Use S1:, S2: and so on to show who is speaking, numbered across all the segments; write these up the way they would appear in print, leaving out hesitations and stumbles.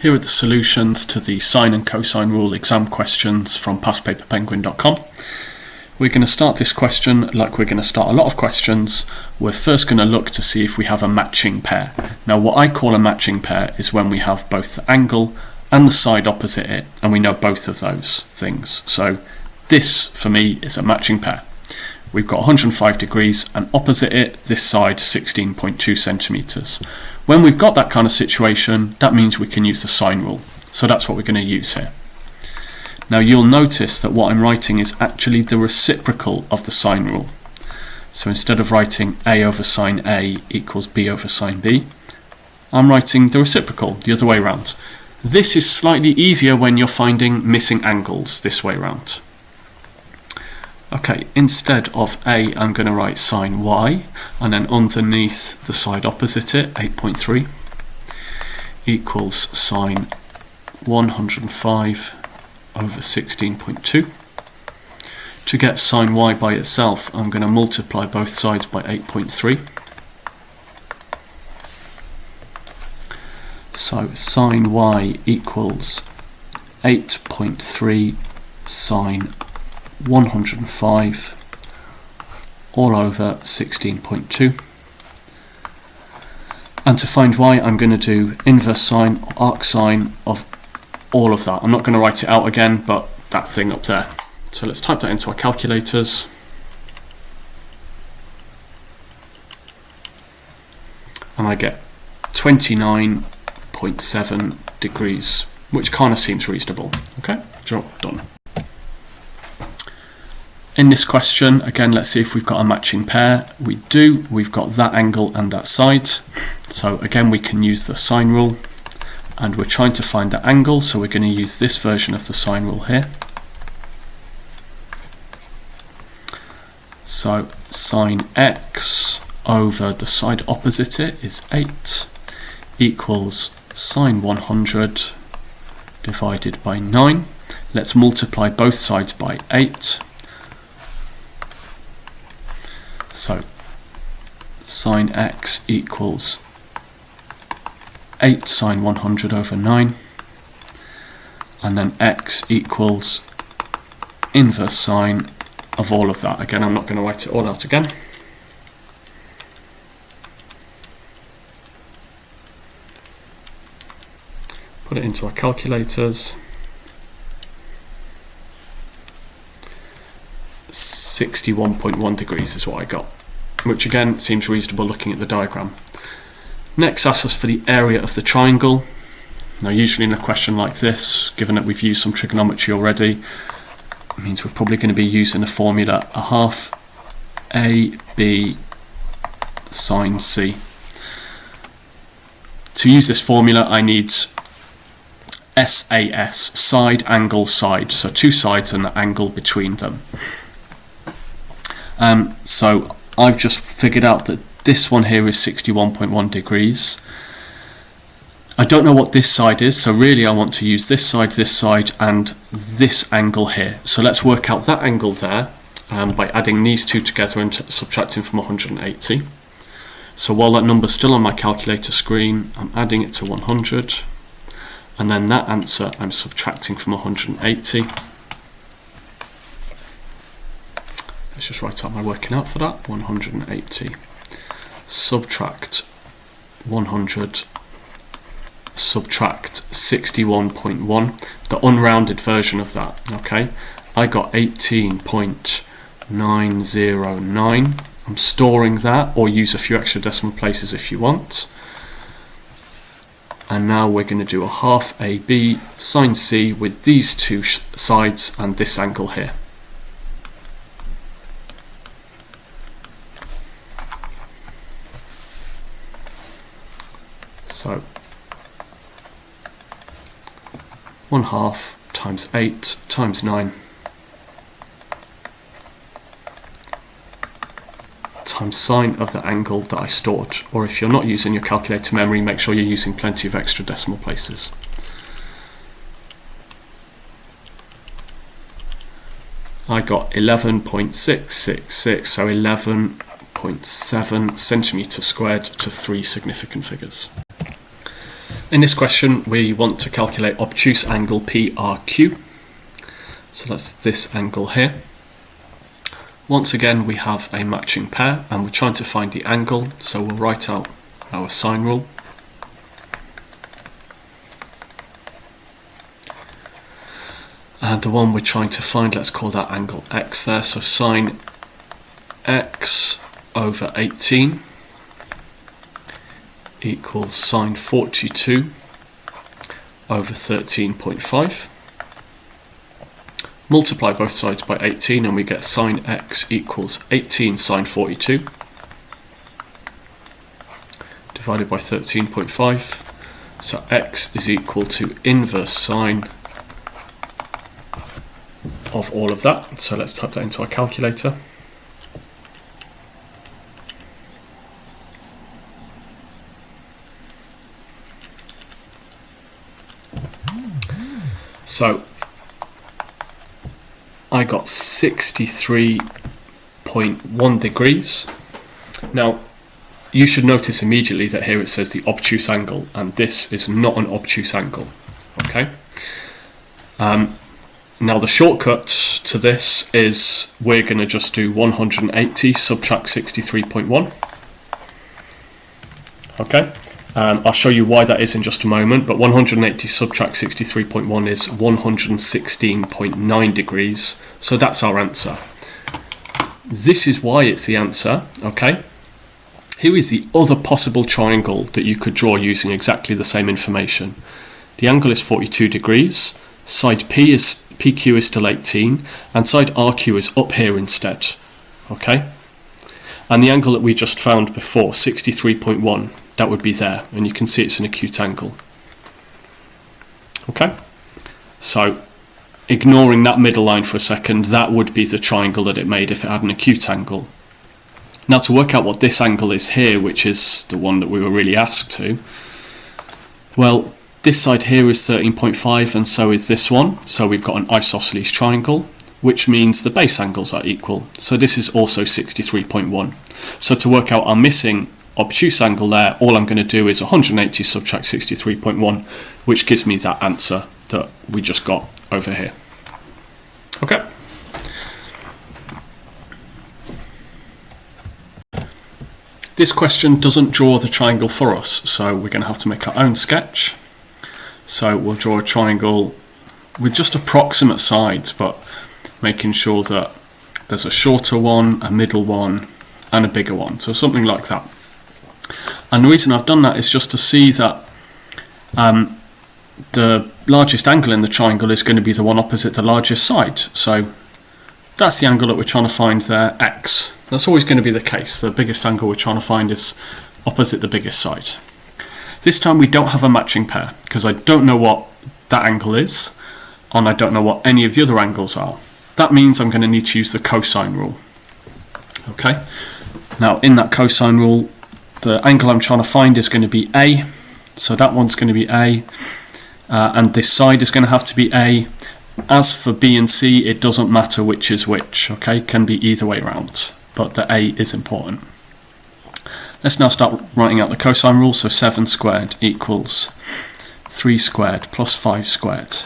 S1: Here are the solutions to the sine and cosine rule exam questions from pastpaperpenguin.com. We're going to start this question like we're going to start a lot of questions. We're first going to look to see if we have a matching pair. Now what I call a matching pair is when we have both the angle and the side opposite it, and we know both of those things. So this for me is a matching pair. We've got 105 degrees and opposite it, this side 16.2 centimeters. When we've got that kind of situation, that means we can use the sine rule. So that's what we're going to use here. Now you'll notice that what I'm writing is actually the reciprocal of the sine rule. So instead of writing a over sine A equals b over sine B, I'm writing the reciprocal the other way around. This is slightly easier when you're finding missing angles this way around. Okay, instead of A, I'm going to write sine y, and then underneath the side opposite it, 8.3, equals sine 105 over 16.2. To get sine y by itself, I'm going to multiply both sides by 8.3. So sine y equals 8.3 sine 105 all over 16.2. And to find y, I'm going to do inverse sine or arc sine of all of that. I'm not going to write it out again, but that thing up there. So let's type that into our calculators. And I get 29.7 degrees, which kind of seems reasonable. Okay, job done. In this question, again, let's see if we've got a matching pair. We do. We've got that angle and that side. So again, we can use the sine rule, and we're trying to find the angle, so we're going to use this version of the sine rule here. So sine x over the side opposite it is 8 equals sine 100 divided by 9. Let's multiply both sides by 8. So sine x equals 8 sine 100 over 9, and then x equals inverse sine of all of that. Again, I'm not going to write it all out again. Put it into our calculators. 61.1 degrees is what I got, which again seems reasonable looking at the diagram. Next asks us for the area of the triangle. Now usually in a question like this, given that we've used some trigonometry already, it means we're probably going to be using the formula a half AB sine C. To use this formula I need SAS, side, angle, side, so two sides and the angle between them. So I've just figured out that this one here is 61.1 degrees. I don't know what this side is, so really I want to use this side, and this angle here. So let's work out that angle there by adding these two together and subtracting from 180. So while that number's still on my calculator screen, I'm adding it to 100, and then that answer I'm subtracting from 180. Let's just write out my working out for that. 180 subtract 100 subtract 61.1, the unrounded version of that. Okay, I got 18.909. I'm storing that, or use a few extra decimal places if you want. And now we're going to do a half AB sine C with these two sides and this angle here. So 1/2 times 8 times 9 times sine of the angle that I stored. Or if you're not using your calculator memory, make sure you're using plenty of extra decimal places. I got 11.666, so 11.7 centimeters squared to 3 significant figures. In this question, we want to calculate obtuse angle PRQ. So that's this angle here. Once again, we have a matching pair and we're trying to find the angle, so we'll write out our sine rule. And the one we're trying to find, let's call that angle x there, so sine x over 18 equals sine 42 over 13.5. Multiply both sides by 18 and we get sine x equals 18 sine 42 divided by 13.5. So x is equal to inverse sine of all of that. So let's type that into our calculator. So I got 63.1 degrees. Now you should notice immediately that here it says the obtuse angle, and this is not an obtuse angle. Okay. Now the shortcut to this is we're going to just do 180 subtract 63.1. Okay. I'll show you why that is in just a moment, but 180 subtract 63.1 is 116.9 degrees, so that's our answer. This is why it's the answer, okay? Here is the other possible triangle that you could draw using exactly the same information. The angle is 42 degrees, side PQ is still 18, and side RQ is up here instead, okay? And the angle that we just found before, 63.1, that would be there, and you can see it's an acute angle. Okay, so ignoring that middle line for a second, that would be the triangle that it made if it had an acute angle. Now to work out what this angle is here, which is the one that we were really asked to, well, this side here is 13.5 and so is this one, so we've got an isosceles triangle, which means the base angles are equal, so this is also 63.1. So to work out our missing obtuse angle there, all I'm going to do is 180 subtract 63.1, which gives me that answer that we just got over here. Okay. This question doesn't draw the triangle for us, so we're going to have to make our own sketch. So we'll draw a triangle with just approximate sides, but making sure that there's a shorter one, a middle one, and a bigger one, so something like that. And the reason I've done that is just to see that the largest angle in the triangle is going to be the one opposite the largest side. So that's the angle that we're trying to find there, x. That's always going to be the case. The biggest angle we're trying to find is opposite the biggest side. This time we don't have a matching pair because I don't know what that angle is and I don't know what any of the other angles are. That means I'm going to need to use the cosine rule. Okay. Now in that cosine rule, the angle I'm trying to find is going to be A, so that one's going to be A, and this side is going to have to be A. As for B and C, it doesn't matter which is which, okay? It can be either way around, but the A is important. Let's now start writing out the cosine rule, so 7 squared equals 3 squared plus 5 squared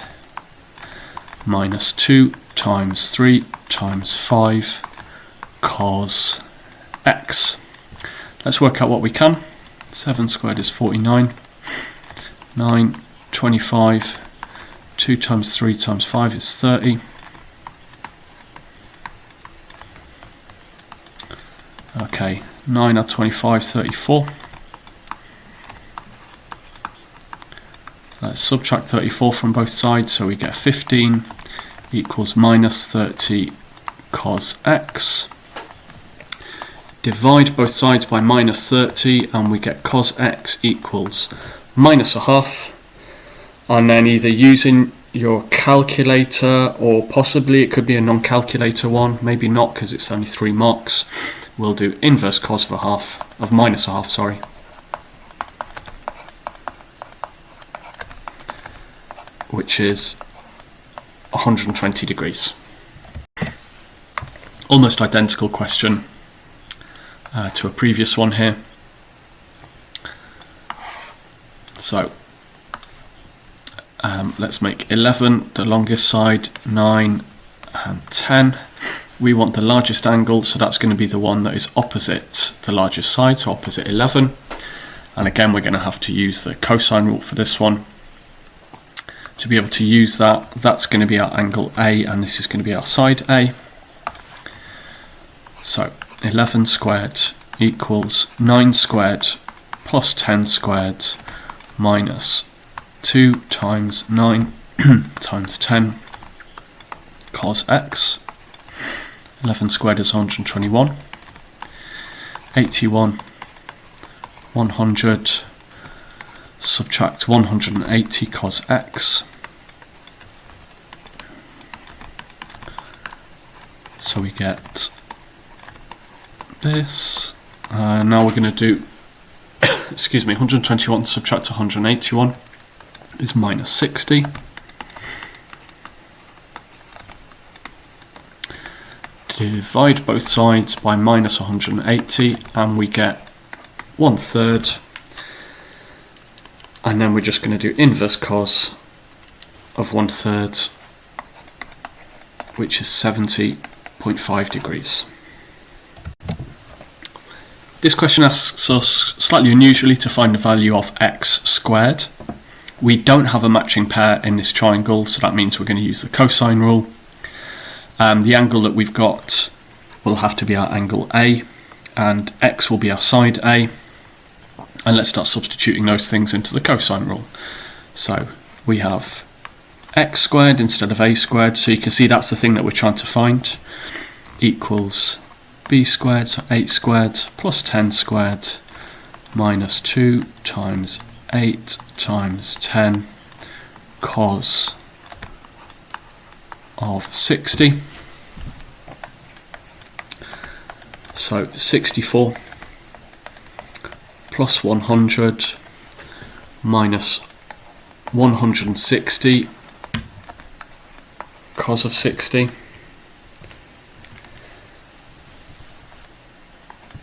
S1: minus 2 times 3 times 5 cos x. Let's work out what we can. 7 squared is 49, 9, 25, 2 times 3 times 5 is 30. Okay, 9 out of 25, 34. Let's subtract 34 from both sides, so we get 15 equals minus 30 cos x. Divide both sides by minus 30 and we get cos x equals minus a half. And then either using your calculator or possibly it could be a non-calculator one, maybe not because it's only 3 marks, we'll do inverse cos of minus a half, sorry. Which is 120 degrees. Almost identical question to a previous one here. So Let's make 11 the longest side, 9 and 10. We want the largest angle, so that's going to be the one that is opposite the largest side, so opposite 11. And again, we're going to have to use the cosine rule for this one. To be able to use that, that's going to be our angle A, and this is going to be our side A. So 11 squared equals 9 squared plus 10 squared minus 2 times 9 times 10 cos x. 11 squared is 121. 81, 100, subtract 180 cos x. So we get this. Now we're going to do, excuse me, 121 subtract 181 is minus 60. Divide both sides by minus 180 and we get 1/3. And then we're just going to do inverse cos of 1/3, which is 70.5 degrees. This question asks us slightly unusually to find the value of x squared. We don't have a matching pair in this triangle, so that means we're going to use the cosine rule. The angle that we've got will have to be our angle A, and x will be our side A. And let's start substituting those things into the cosine rule. So we have x squared instead of a squared, so you can see that's the thing that we're trying to find, equals b squared, so 8 squared, plus 10 squared, minus 2 times 8 times 10 cos of 60. So 64 plus 100 minus 160 cos of 60.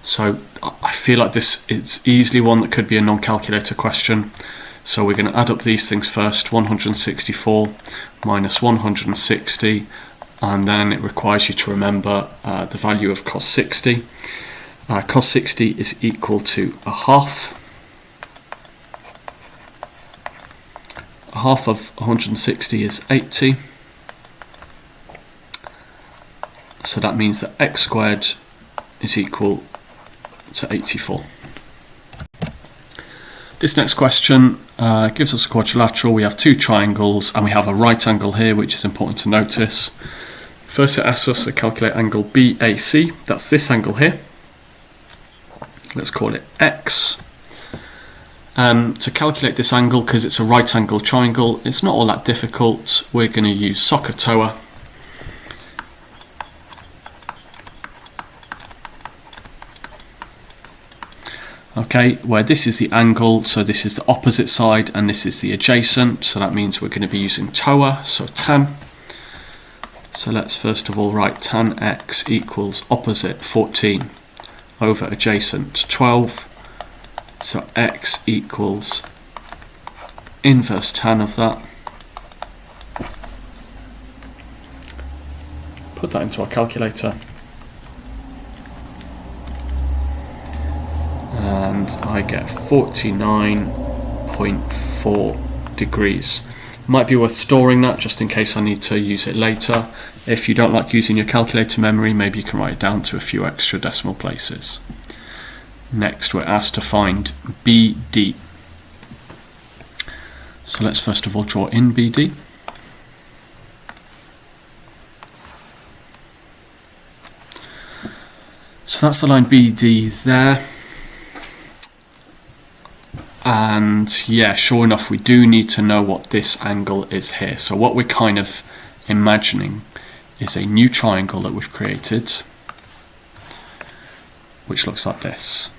S1: So I feel like this is easily one that could be a non-calculator question. So we're going to add up these things first, 164 minus 160, and then it requires you to remember the value of cos 60. Cos 60 is equal to a half. A half of 160 is 80. So that means that x squared is equal to 84. This next question gives us a quadrilateral. We have two triangles and we have a right angle here, which is important to notice. First it asks us to calculate angle BAC, that's this angle here. Let's call it X. To calculate this angle, because it's a right angle triangle, it's not all that difficult. We're going to use SOHCAHTOA. Okay, where this is the angle, so this is the opposite side and this is the adjacent, so that means we're going to be using TOA, so tan. So let's first of all write tan x equals opposite 14 over adjacent 12, so x equals inverse tan of that. Put that into our calculator. And I get 49.4 degrees. Might be worth storing that just in case I need to use it later. If you don't like using your calculator memory, maybe you can write it down to a few extra decimal places. Next, we're asked to find BD. So let's first of all draw in BD. So that's the line BD there. And yeah, sure enough, we do need to know what this angle is here. So what we're kind of imagining is a new triangle that we've created, which looks like this.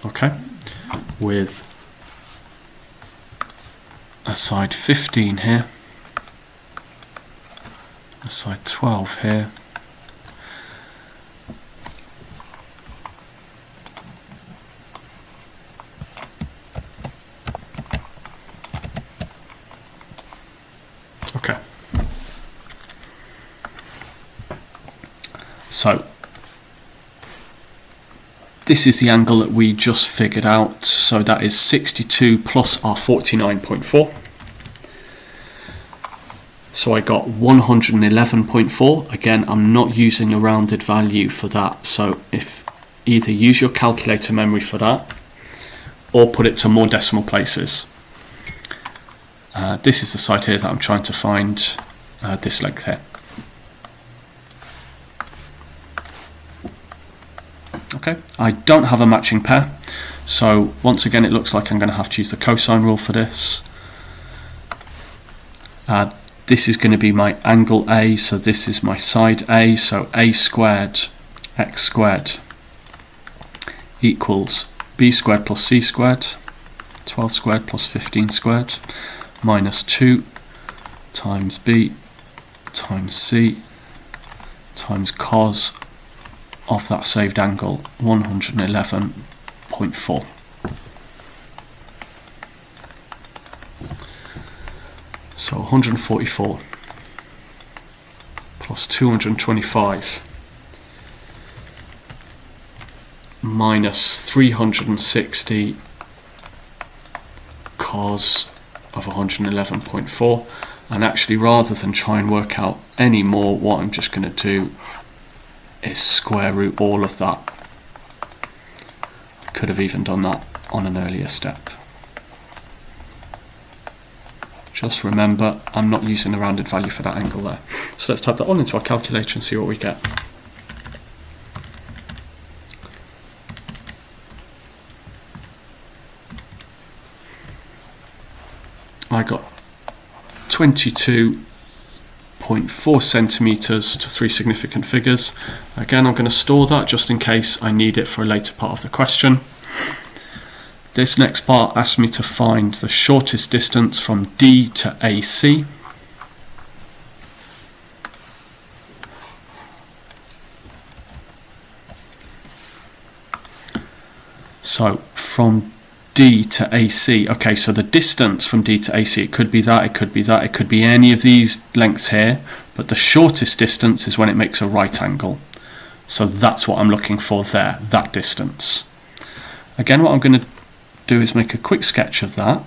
S1: Okay, with a side 15 here, a side 12 here, So this is the angle that we just figured out, so that is 62 plus our 49.4. So I got 111.4. Again, I'm not using a rounded value for that, so if either use your calculator memory for that or put it to more decimal places. This is the side here that I'm trying to find this length here. Okay, I don't have a matching pair, so once again it looks like I'm going to have to use the cosine rule for this. This is going to be my angle A, so this is my side A, so A squared x squared equals B squared plus C squared, 12 squared plus 15 squared, minus 2 times B times C times cos of that saved angle, 111.4. So 144 plus 225 minus 360 cos of 111.4, and actually rather than try and work out any more, what I'm just going to do is square root all of that. I could have even done that on an earlier step. Just remember, I'm not using a rounded value for that angle there. So let's type that on into our calculator and see what we get. I got 22.4 centimeters to 3 significant figures. Again, I'm going to store that just in case I need it for a later part of the question. This next part asks me to find the shortest distance from D to AC. So from D to AC, okay, so the distance from D to AC, it could be that, it could be that, it could be any of these lengths here, but the shortest distance is when it makes a right angle. So that's what I'm looking for there, that distance. Again, what I'm going to do is make a quick sketch of that.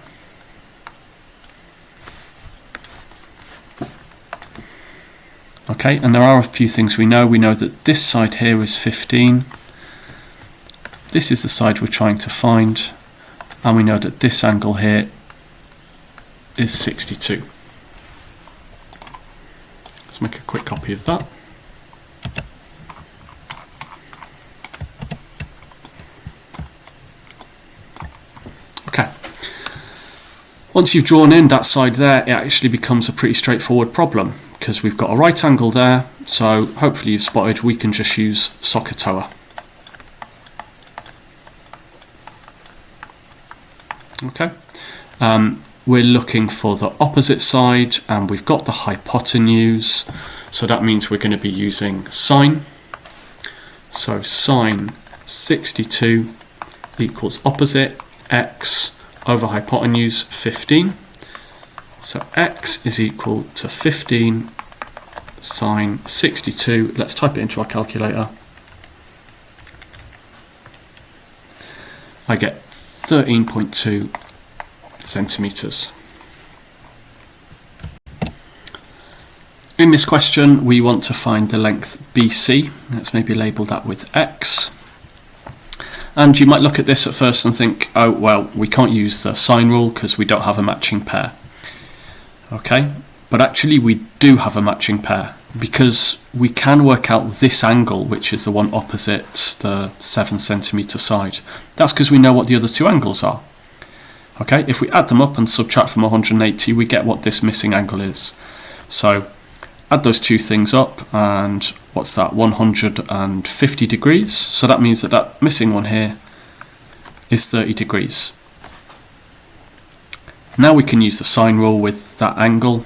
S1: Okay, and there are a few things we know. We know that this side here is 15. This is the side we're trying to find. And we know that this angle here is 62. Let's make a quick copy of that. Okay. Once you've drawn in that side there, it actually becomes a pretty straightforward problem because we've got a right angle there, so hopefully you've spotted we can just use SOHCAHTOA. Okay, we're looking for the opposite side and we've got the hypotenuse, so that means we're going to be using sine. So sine 62 equals opposite x over hypotenuse 15. So x is equal to 15 sine 62. Let's type it into our calculator. I get 13.2 centimeters. In this question, we want to find the length BC. Let's maybe label that with x. And you might look at this at first and think, oh, well, we can't use the sine rule because we don't have a matching pair. Okay, but actually we do have a matching pair because we can work out this angle, which is the one opposite the 7 centimeter side. That's because we know what the other two angles are. Okay, if we add them up and subtract from 180, we get what this missing angle is. So add those two things up, and what's that, 150 degrees. So that means that that missing one here is 30 degrees. Now we can use the sine rule with that angle.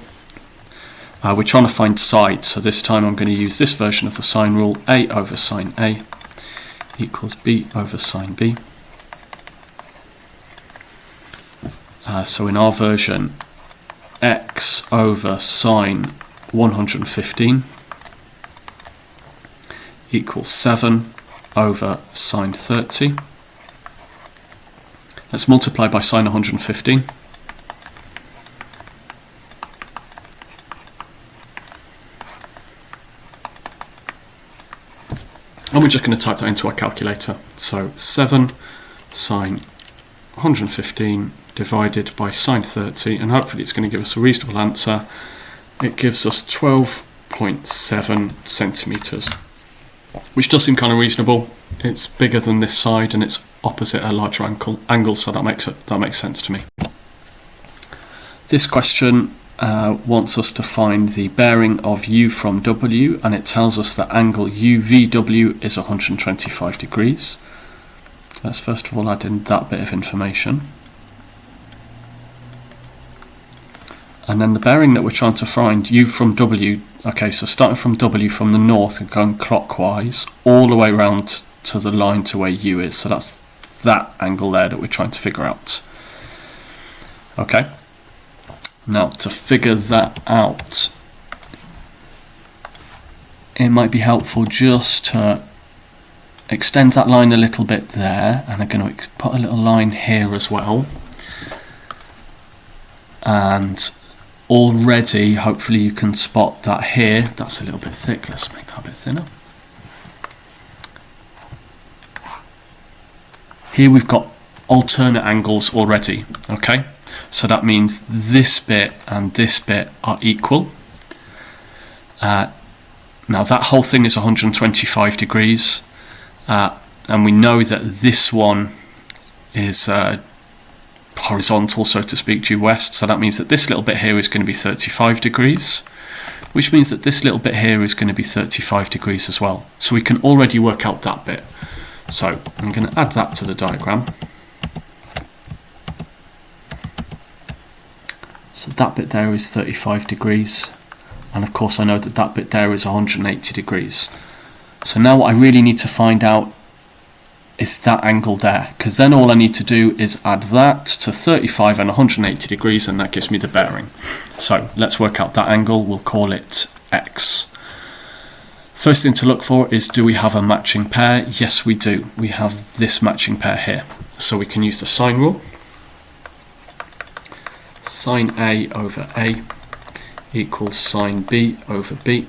S1: We're trying to find side, so this time I'm going to use this version of the sine rule, A over sine A equals B over sine B. So in our version, x over sine 115 equals 7 over sine 30. Let's multiply by sine 115. And we're just going to type that into our calculator. So 7 sine 115 divided by sine 30, and hopefully it's going to give us a reasonable answer. It gives us 12.7 centimetres, which does seem kind of reasonable. It's bigger than this side and it's opposite a larger angle, so that makes sense to me. This question wants us to find the bearing of U from W, and it tells us that angle UVW is 125 degrees. Let's first of all add in that bit of information. And then the bearing that we're trying to find, U from W, okay, so starting from W from the north and going clockwise all the way around to the line to where U is. So that's that angle there that we're trying to figure out. Okay. Now, to figure that out, it might be helpful just to extend that line a little bit there, and I'm going to put a little line here as well. And already, hopefully you can spot that here. That's a little bit thick. Let's make that a bit thinner. Here we've got alternate angles already, okay? So that means this bit and this bit are equal. Now that whole thing is 125 degrees, and we know that this one is horizontal, so to speak, due west. So that means that this little bit here is going to be 35 degrees, which means that this little bit here is going to be 35 degrees as well. So we can already work out that bit. So I'm going to add that to the diagram. So that bit there is 35 degrees, and of course I know that that bit there is 180 degrees. So now what I really need to find out is that angle there, because then all I need to do is add that to 35 and 180 degrees, and that gives me the bearing. So let's work out that angle. We'll call it X. First thing to look for is, do we have a matching pair? Yes, we do. We have this matching pair here. So we can use the sine rule. Sine A over A equals sine B over B.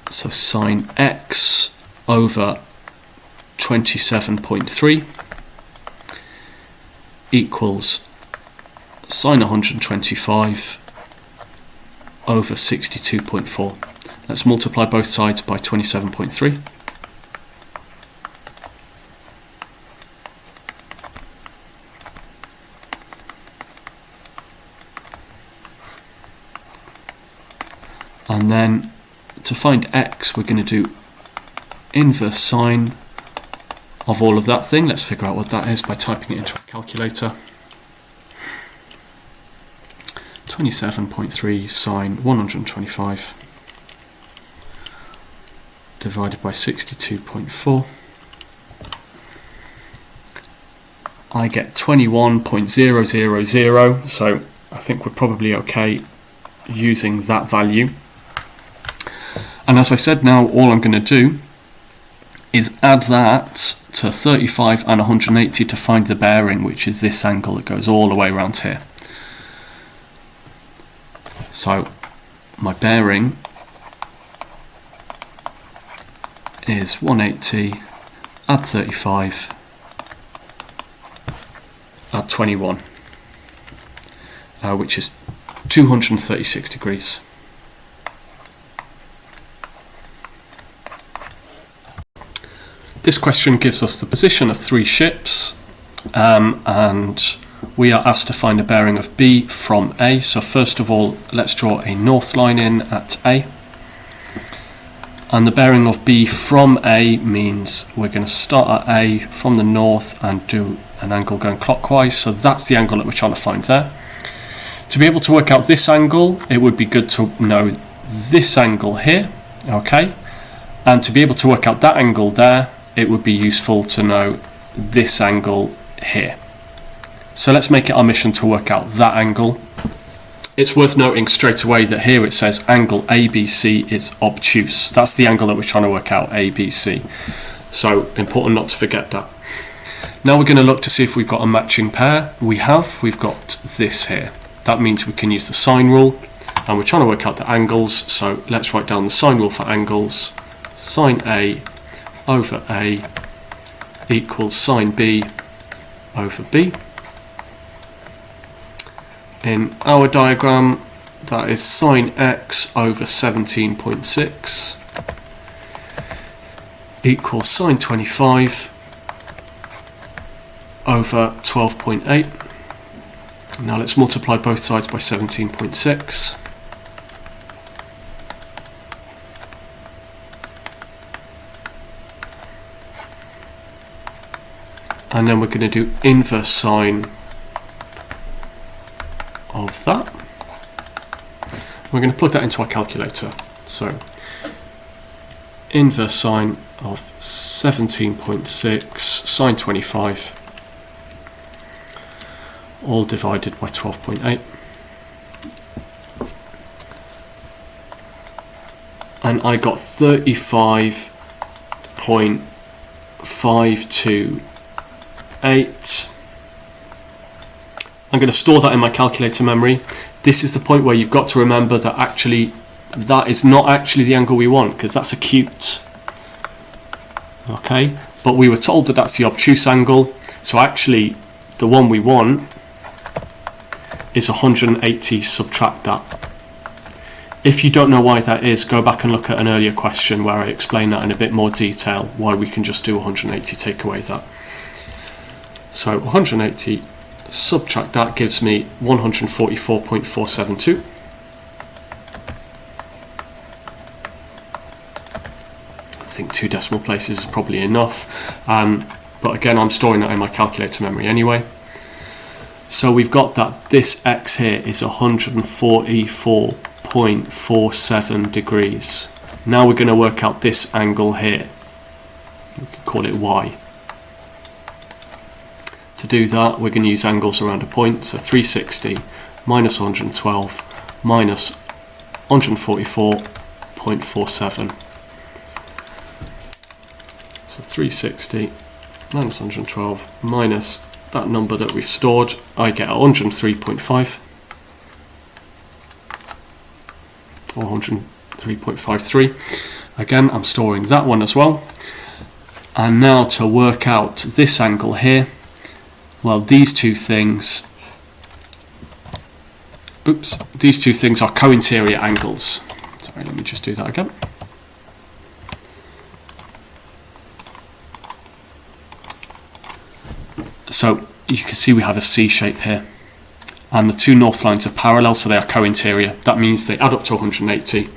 S1: So sine X over 27.3 equals sine 125 over 62.4. Let's multiply both sides by 27.3. And then to find X, we're going to do inverse sine of all of that thing. Let's figure out what that is by typing it into a calculator. 27.3 sine 125 divided by 62.4. I get 21.000, so I think we're probably okay using that value. And as I said, now all I'm going to do is add that to 35 and 180 to find the bearing, which is this angle that goes all the way around here. So my bearing is 180, add 35, add 21, which is 236 degrees. This question gives us the position of 3 ships, and we are asked to find a bearing of B from A. So first of all, let's draw a north line in at A. And the bearing of B from A means we're going to start at A from the north and do an angle going clockwise. So that's the angle that we're trying to find there. To be able to work out this angle, it would be good to know this angle here, okay? And to be able to work out that angle there, it would be useful to know this angle here. So let's make it our mission to work out that angle. it's worth noting straight away that here it says angle ABC is obtuse. That's the angle that we're trying to work out, ABC. So important not to forget that. Now we're going to look to see if we've got a matching pair. We've got this here. That means we can use the sine rule, and we're trying to work out the angles. So let's write down the sine rule for angles. Sine A over A equals sine B over B. In our diagram, that is sine X over 17.6 equals sine 25 over 12.8. Now let's multiply both sides by 17.6. And then we're going to do inverse sine of that. We're going to plug that into our calculator. So inverse sine of 17.6 sine 25 all divided by 12.8, and I got 35.528. I'm going to store that in my calculator memory. This is the point where you've got to remember that actually that is not actually the angle we want, because that's acute. Okay, but we were told that that's the obtuse angle, so actually the one we want is 180. Subtract that. If you don't know why that is, go back and look at an earlier question where I explain that in a bit more detail, why we can just do 180, take away that. So 180 subtract that gives me 144.472. I think 2 decimal places is probably enough, but again I'm storing that in my calculator memory anyway. So we've got that this x here is 144.47 degrees. Now we're going to work out this angle here. We could call it y. To do that, we're going to use angles around a point. So 360 minus 112 minus 144.47. So 360 minus 112 minus that number that we've stored, I get 103.5 or 103.53. Again, I'm storing that one as well. And now to work out this angle here, well, these two things are co-interior angles. Sorry, let me just do that again. So you can see we have a C shape here, and the two north lines are parallel, so they are co-interior. That means they add up to 180.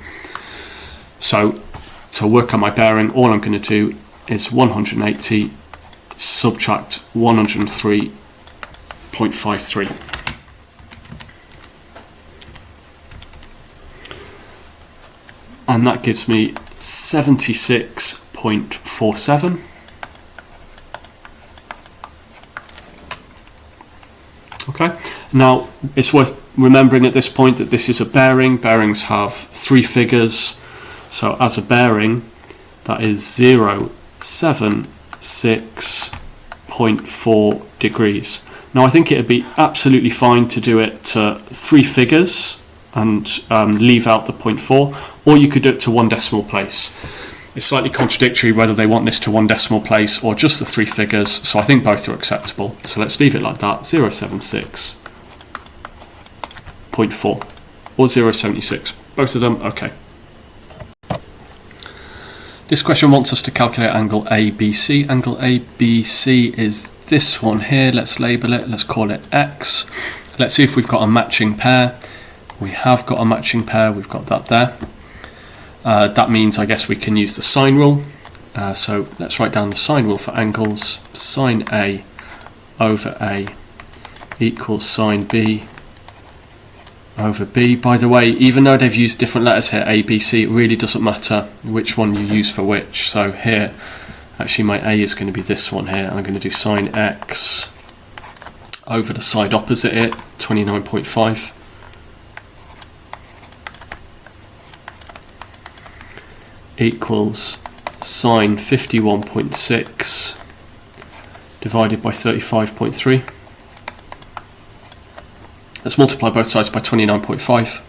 S1: So to work on my bearing, all I'm going to do is 180 subtract 103.53. And that gives me 76.47. Okay, now it's worth remembering at this point that this is a bearing. Bearings have 3 figures, so as a bearing that is 076.4 degrees. Now I think it would be absolutely fine to do it to 3 figures and leave out the 0.4, or you could do it to 1 decimal place. It's slightly contradictory whether they want this to 1 decimal place or just the 3 figures, so I think both are acceptable. So let's leave it like that, 076.4 or 076, both of them, okay. This question wants us to calculate angle ABC. Angle ABC is this one here. Let's label it, let's call it X. Let's see if we've got a matching pair. We have got a matching pair, we've got that there. That means I guess we can use the sine rule. So let's write down the sine rule for angles. Sine A over A equals sine B over B. By the way, even though they've used different letters here, A, B, C, it really doesn't matter which one you use for which. So here, actually my A is going to be this one here. I'm going to do sine X over the side opposite it, 29.5. equals sine 51.6 divided by 35.3. Let's multiply both sides by 29.5.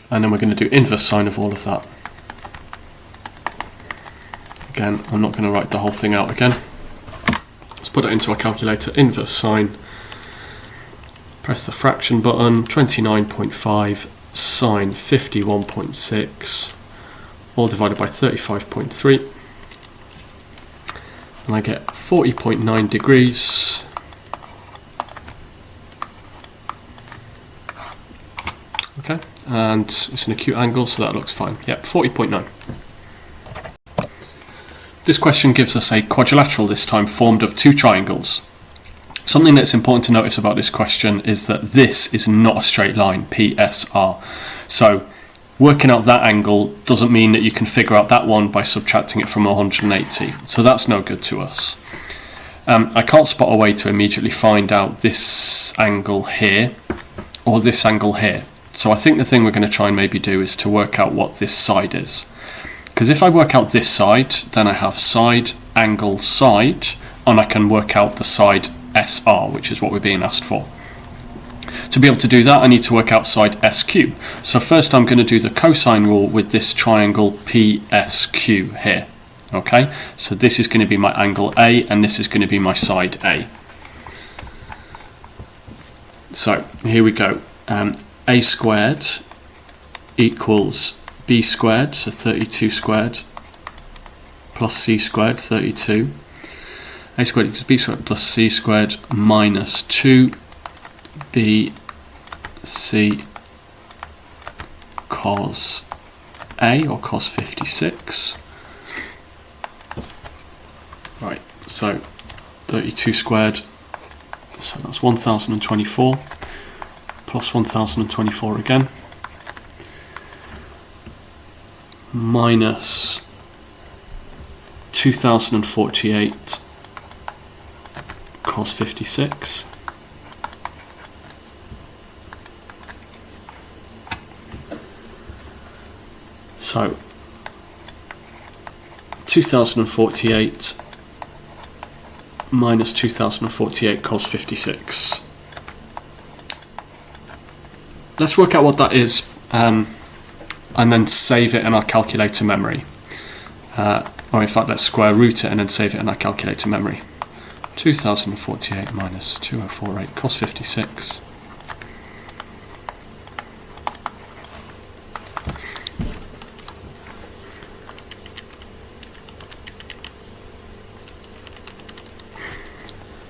S1: And then we're going to do inverse sine of all of that. Again, I'm not going to write the whole thing out again. Let's put it into a calculator. Inverse sine. Press the fraction button. 29.5 sine 51.6, all divided by 35.3. And I get 40.9 degrees. Okay, and it's an acute angle, so that looks fine. Yep, 40.9. This question gives us a quadrilateral this time, formed of two triangles. Something that's important to notice about this question is that this is not a straight line, PSR. So working out that angle doesn't mean that you can figure out that one by subtracting it from 180. So that's no good to us. I can't spot a way to immediately find out this angle here or this angle here. So I think the thing we're going to try and maybe do is to work out what this side is. Because if I work out this side, then I have side, angle, side, and I can work out the side SR, which is what we're being asked for. To be able to do that, I need to work out side SQ. So first I'm going to do the cosine rule with this triangle PSQ here. Okay, so this is going to be my angle A, and this is going to be my side A. So here we go. A squared equals B squared, so 32 squared, plus C squared, 32. A squared equals B squared plus C squared minus 2BC cos A, or cos 56. Right, so 32 squared, so that's 1024, plus 1024 again, minus 2048 cos 56. So 2048 minus 2048 cos 56. Let's work out what that is, and then save it in our calculator memory. Or in fact, let's square root it and then save it in our calculator memory. 2048 minus 2048 cos 56.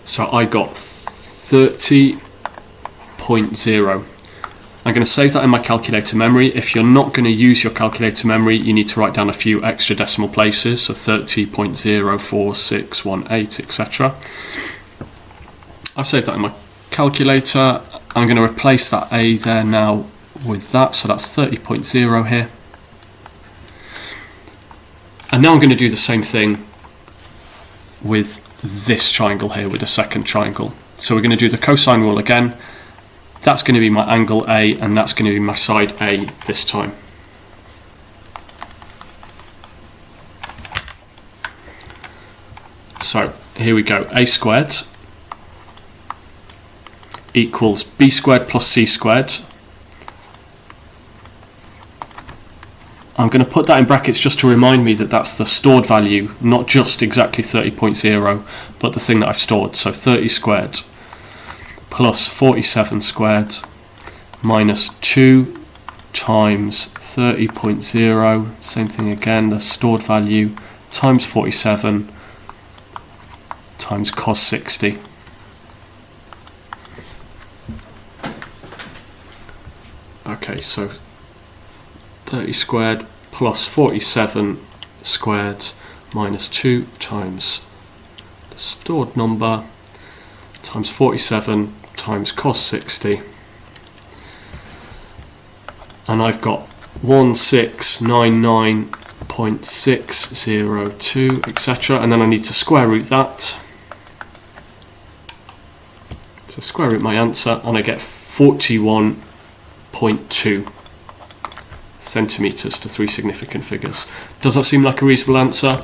S1: So I got 30.0. I'm going to save that in my calculator memory. If you're not going to use your calculator memory, you need to write down a few extra decimal places, so 30.04618, etc. I've saved that in my calculator. I'm going to replace that A there now with that, so that's 30.0 here. And now I'm going to do the same thing with this triangle here, with the second triangle. So we're going to do the cosine rule again. That's going to be my angle A, and that's going to be my side A this time. So here we go. A squared equals B squared plus C squared. I'm going to put that in brackets just to remind me that that's the stored value, not just exactly 30.0, but the thing that I've stored. So 30 squared plus 47 squared minus 2 times 30.0, same thing again, the stored value, times 47 times cos 60. Okay, so 30 squared plus 47 squared minus 2 times the stored number times 47 times cos 60, and I've got 1699.5 0.602, etc. And then I need to square root that. So square root my answer, and I get 41.2 centimetres to 3 significant figures. Does that seem like a reasonable answer?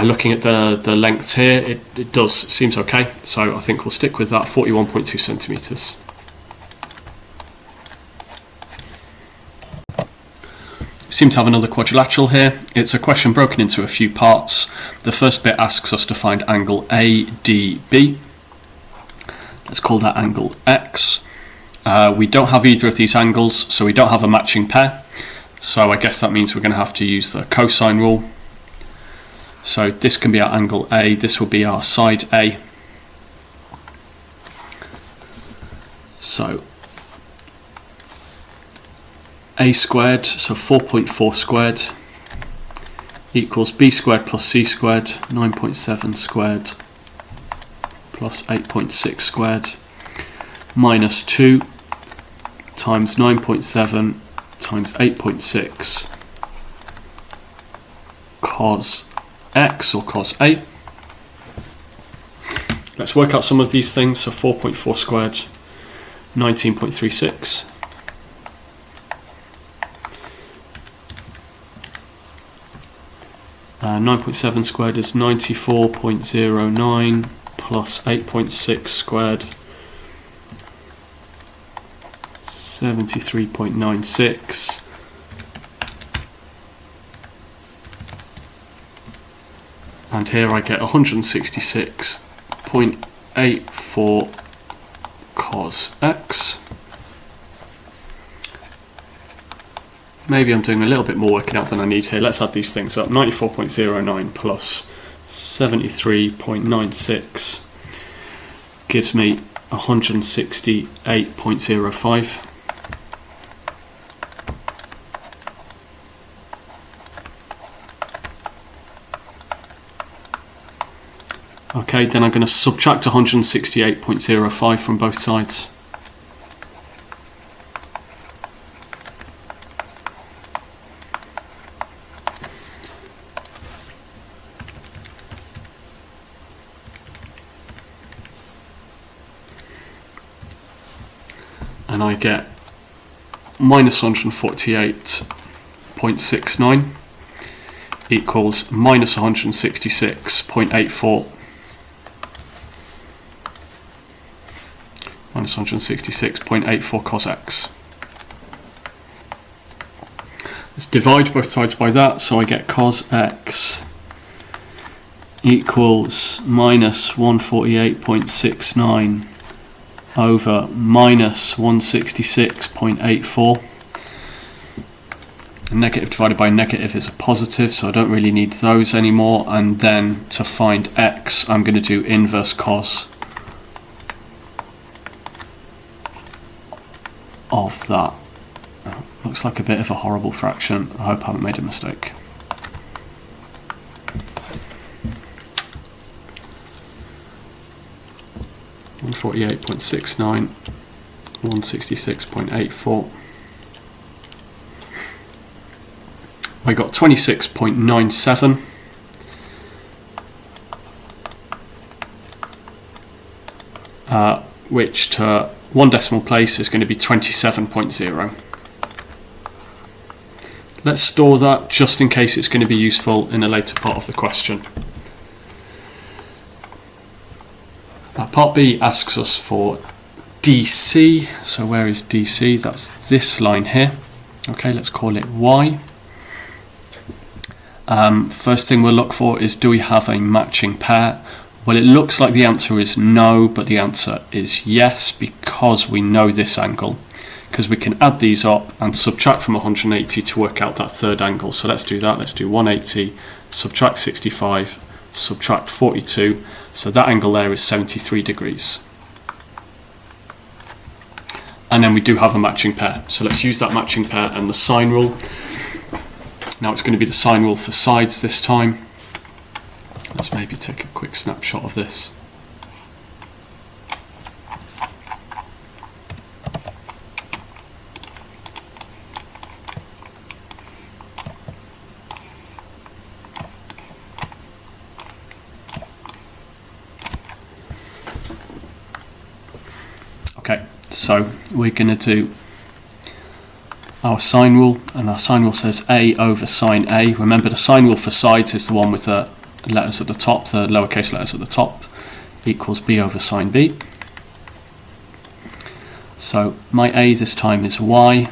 S1: Looking at the lengths here, it does. It seems okay. So I think we'll stick with that, 41.2 centimetres. Seem to have another quadrilateral here. It's a question broken into a few parts. The first bit asks us to find angle ADB. Let's call that angle X. We don't have either of these angles, so we don't have a matching pair. So I guess that means we're going to have to use the cosine rule. So this can be our angle A, this will be our side A. So A squared, so 4.4 squared, equals B squared plus C squared, 9.7 squared, plus 8.6 squared, minus 2 times 9.7 times 8.6 cos X or cos A. Let's work out some of these things. So 4.4 squared, 19.36. 9.7 squared is 94.09 plus 8.6 squared, 73.96. And here I get 166.84 cos X. Maybe I'm doing a little bit more working out than I need here. Let's add these things up. 94.09 plus 73.96 gives me 168.05. Okay, then I'm going to subtract 168.05 from both sides. And I get minus 148.69 equals minus 166.84. Minus 166.84 cos X. Let's divide both sides by that, so I get cos X equals minus 148.69 over minus 166.84. Negative divided by negative is a positive, so I don't really need those anymore. And then to find X, I'm going to do inverse cos of that. Looks like a bit of a horrible fraction. I hope I haven't made a mistake. $148.69, 166.84. I got 26.97. Which to one decimal place is going to be 27.0. Let's store that just in case it's going to be useful in a later part of the question. Part B asks us for DC. So where is DC? That's this line here. Okay, let's call it Y. First thing we'll look for is, do we have a matching pair? Well, it looks like the answer is no, but the answer is yes, because we know this angle, because we can add these up and subtract from 180 to work out that third angle. So let's do that. Let's do 180, subtract 65, subtract 42. So that angle there is 73 degrees. And then we do have a matching pair. So let's use that matching pair and the sine rule. Now it's going to be the sine rule for sides this time. Let's maybe take a quick snapshot of this. So we're going to do our sine rule, and our sine rule says a over sine a. Remember, the sine rule for sides is the one with the letters at the top, the lowercase letters at the top, equals b over sine b. So my a this time is y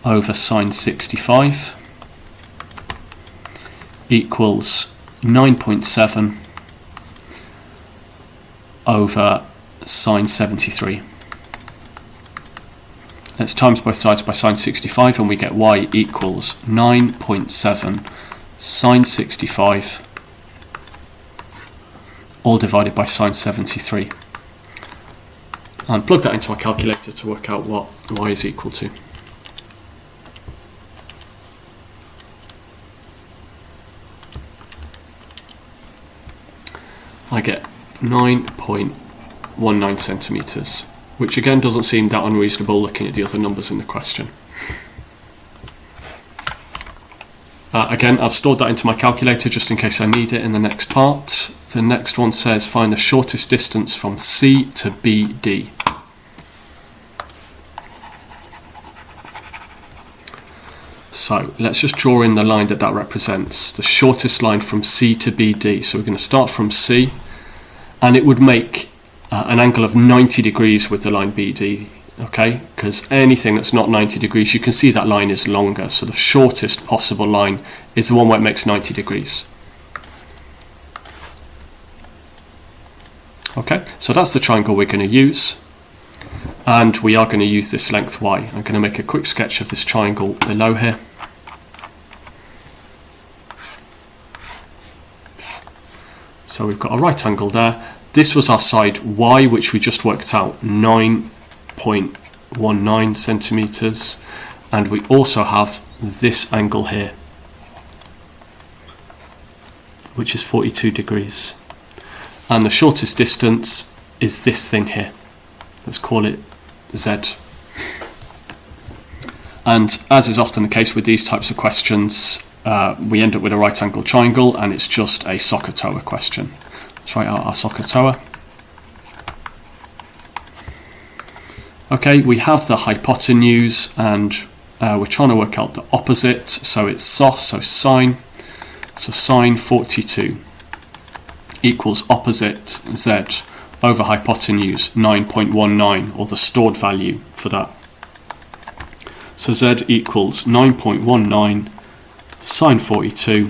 S1: over sine 65 equals 9.7 over sine 73. Let's times both sides by sine 65 and we get y equals 9.7 sine 65 all divided by sine 73. And plug that into our calculator to work out what y is equal to. I get 9.19 centimetres, which again doesn't seem that unreasonable looking at the other numbers in the question. Again, I've stored that into my calculator just in case I need it in the next part. The next one says find the shortest distance from C to BD. So let's just draw in the line that represents, the shortest line from C to BD. So we're going to start from C, and it would make an angle of 90 degrees with the line BD, okay? Because anything that's not 90 degrees, you can see that line is longer. So the shortest possible line is the one where it makes 90 degrees. Okay, so that's the triangle we're going to use. And we are going to use this length y. I'm going to make a quick sketch of this triangle below here. So we've got a right angle there. This was our side y, which we just worked out 9.19 centimetres. And we also have this angle here, which is 42 degrees. And the shortest distance is this thing here. Let's call it Z. And as is often the case with these types of questions, we end up with a right angle triangle, and it's just a SOHCAHTOA question. Let's write out our SOHCAHTOA. Okay, we have the hypotenuse, and we're trying to work out the opposite, so it's SOS, so sine. So sine 42 equals opposite Z over hypotenuse 9.19, or the stored value for that. So Z equals 9.19 sine 42.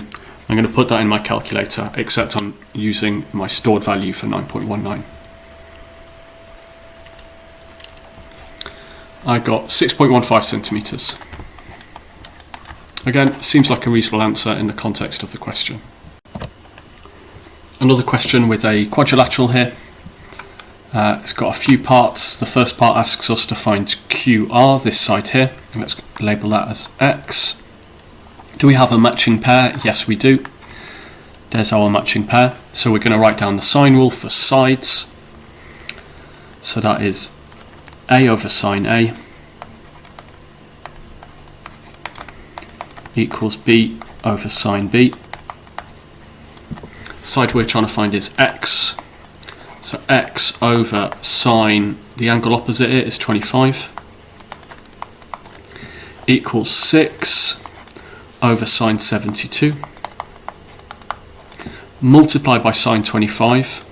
S1: I'm going to put that in my calculator, except I'm using my stored value for 9.19. I got 6.15 centimetres. Again, seems like a reasonable answer in the context of the question. Another question with a quadrilateral here. It's got a few parts. The first part asks us to find QR, this side here. Let's label that as X. Do we have a matching pair? Yes, we do. There's our matching pair. So we're going to write down the sine rule for sides. So that is A over sine A equals B over sine B. The side we're trying to find is X. So X over sine, the angle opposite it is 25, equals 6 over sine 72. Multiply by sine 25.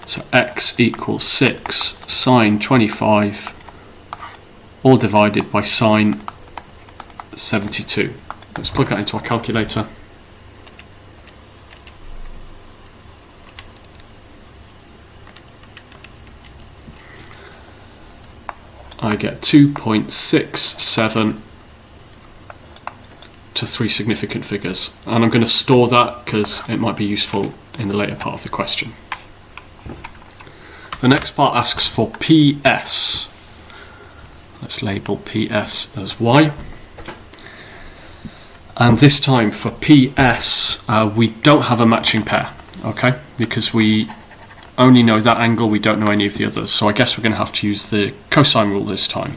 S1: So X equals 6 sine 25, all divided by sine 72. Let's plug that into our calculator. I get 2.67 to 3 significant figures, and I'm going to store that because it might be useful in the later part of the question. The next part asks for PS. Let's label PS as Y. And this time for PS, we don't have a matching pair, okay? Because we only know that angle, we don't know any of the others. So I guess we're going to have to use the cosine rule this time.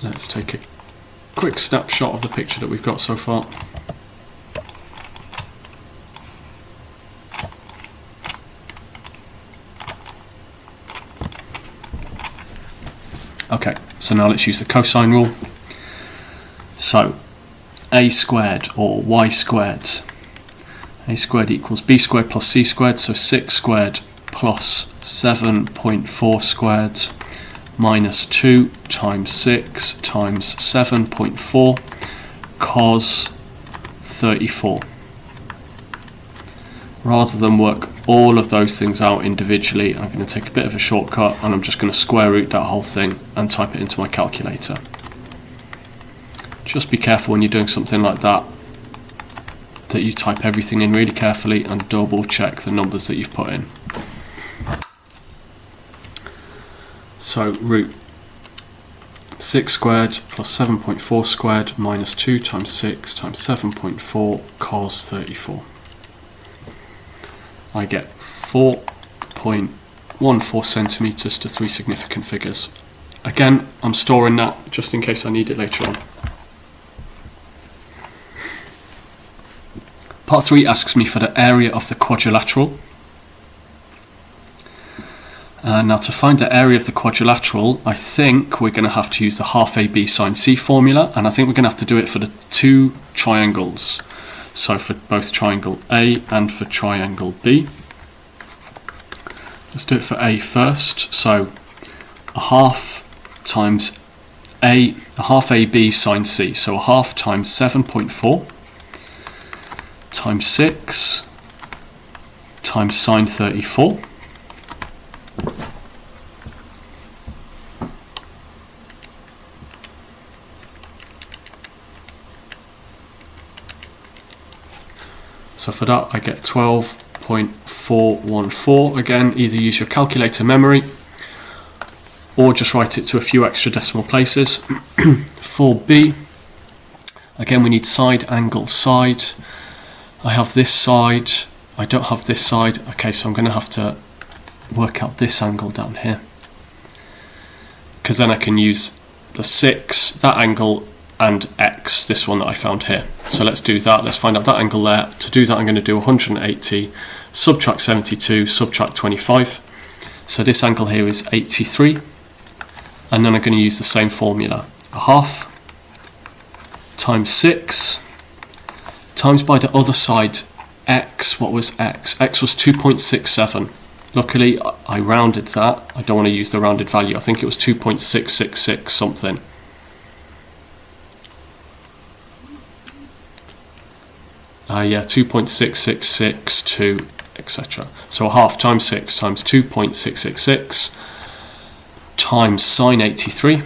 S1: Let's take a quick snapshot of the picture that we've got so far. Okay, so now let's use the cosine rule. So a squared or y squared, a squared equals b squared plus c squared, so 6 squared plus 7.4 squared minus 2 times 6 times 7.4 cos 34. Rather than work all of those things out individually, I'm going to take a bit of a shortcut and I'm just going to square root that whole thing and type it into my calculator. Just be careful when you're doing something like that you type everything in really carefully and double check the numbers that you've put in. So root 6 squared plus 7.4 squared minus 2 times 6 times 7.4 cos 34. I get 4.14 centimetres to 3 significant figures. Again, I'm storing that just in case I need it later on. Part 3 asks me for the area of the quadrilateral. Now to find the area of the quadrilateral, I think we're going to have to use the half AB sine C formula, and I think we're going to have to do it for the 2 triangles. So for both triangle A and for triangle B. Let's do it for A first. So a half times a half AB sine C. So a half times 7.4 times 6 times sine 34. So for that I get 12.414. Again, either use your calculator memory or just write it to a few extra decimal places. For B, again we need side, angle, side. I have this side, I don't have this side. Okay, so I'm going to have to work out this angle down here, because then I can use the 6, that angle, and x, this one that I found here. So let's do that. Let's find out that angle there. To do that I'm going to do 180, subtract 72, subtract 25. So this angle here is 83, and then I'm going to use the same formula. A half times 6 times by the other side x. What was x? X was 2.67. Luckily I rounded that. I don't want to use the rounded value. I think it was 2.666 something. Yeah, 2.6662, etc. So a half times 6 times 2.666 times sine 83.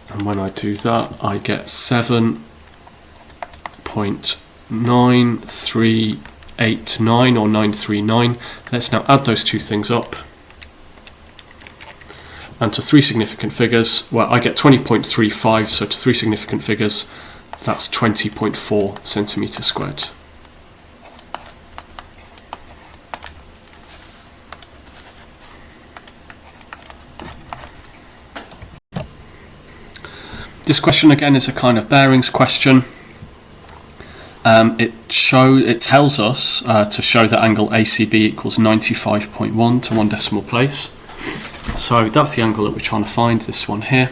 S1: And when I do that, I get 7.9389 or 939. Let's now add those two things up. And to 3 significant figures, well, I get 20.35, so to 3 significant figures, that's 20.4 centimetres squared. This question again is a kind of bearings question. It tells us to show that angle ACB equals 95.1 to 1 decimal place. So that's the angle that we're trying to find, this one here.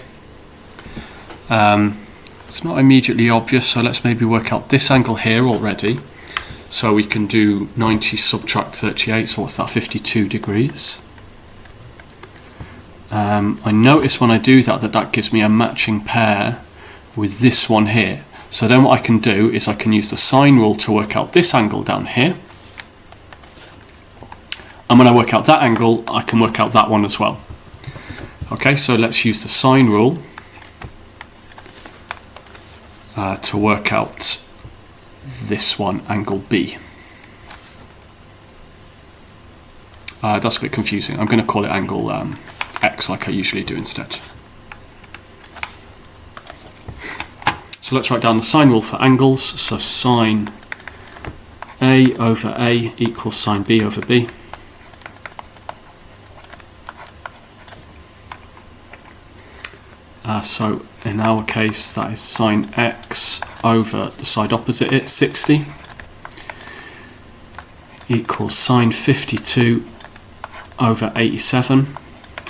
S1: It's not immediately obvious, so let's maybe work out this angle here already. So we can do 90 subtract 38, so what's that, 52 degrees. I notice when I do that that gives me a matching pair with this one here. So then what I can do is I can use the sine rule to work out this angle down here. And when I work out that angle, I can work out that one as well. Okay, so let's use the sine rule to work out this one, angle B. That's a bit confusing. I'm going to call it angle X like I usually do instead. So let's write down the sine rule for angles. So sine A over A equals sine B over B. So in our case that is sine x over the side opposite it, 60, equals sine 52 over 87.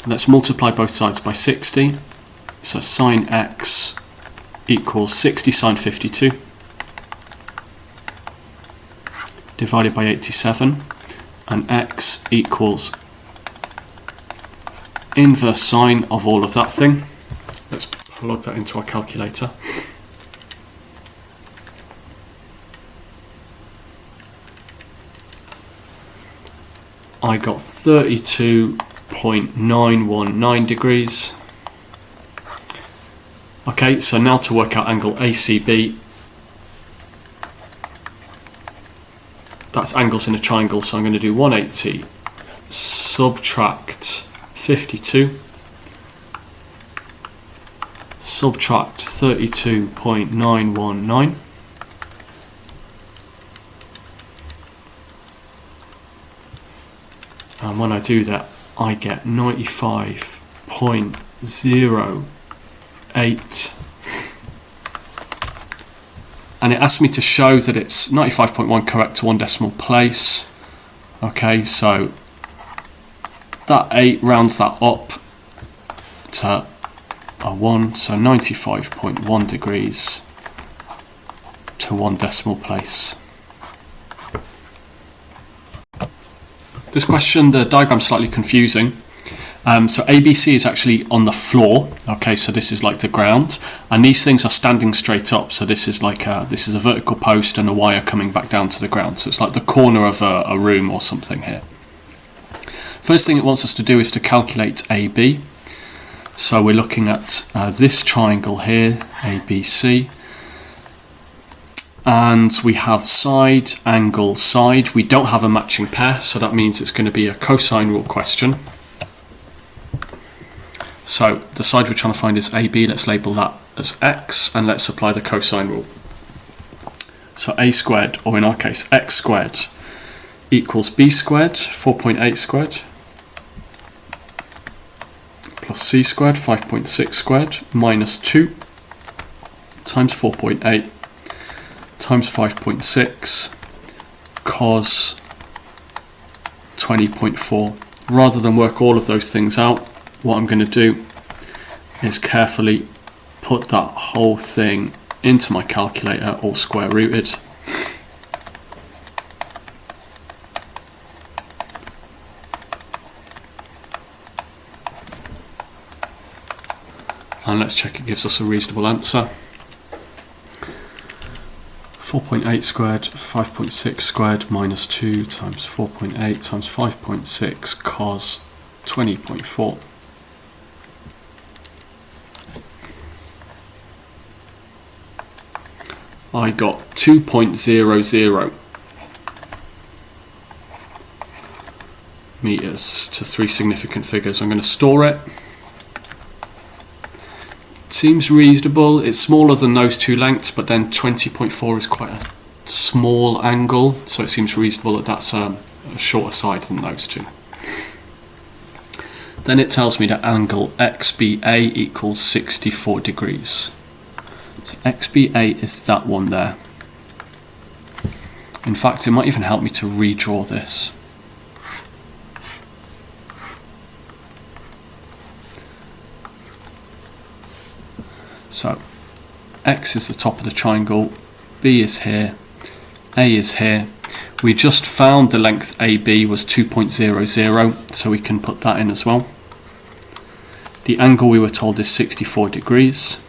S1: Let's multiply both sides by 60. So sine x equals 60 sine 52 divided by 87, and x equals inverse sine of all of that thing. Let's plug that into our calculator. I got 32.919 degrees. Okay, so now to work out angle ACB. That's angles in a triangle, so I'm going to do 180 subtract 52 subtract 32.919. And when I do that, I get 95.08. And it asks me to show that it's 95.1 correct to one decimal place. Okay, so that 8 rounds that up to a 1, so 95.1 degrees to one decimal place. This question, the diagram's slightly confusing. So ABC is actually on the floor. Okay, so this is like the ground, and these things are standing straight up. So this is like this is a vertical post and a wire coming back down to the ground. So it's like the corner of a room or something here. First thing it wants us to do is to calculate AB. So we're looking at this triangle here, ABC. And we have side, angle, side. We don't have a matching pair, so that means it's going to be a cosine rule question. So the side we're trying to find is AB. Let's label that as x, and let's apply the cosine rule. So a squared, or in our case x squared, equals b squared, 4.8 squared, plus c squared, 5.6 squared, minus 2 times 4.8 times 5.6 cos 20.4. Rather than work all of those things out, what I'm going to do is carefully put that whole thing into my calculator, all square rooted. And let's check it gives us a reasonable answer. 4.8 squared, 5.6 squared minus 2 times 4.8 times 5.6 cos 20.4. I got 2.00 meters to three significant figures. I'm going to store it. Seems reasonable. It's smaller than those two lengths, but then 20.4 is quite a small angle, so it seems reasonable that that's a shorter side than those two. Then it tells me that angle XBA equals 64 degrees. So XBA is that one there. In fact, it might even help me to redraw this. So X is the top of the triangle, B is here, A is here. We just found the length AB was 2.00, so we can put that in as well. The angle we were told is 64 degrees.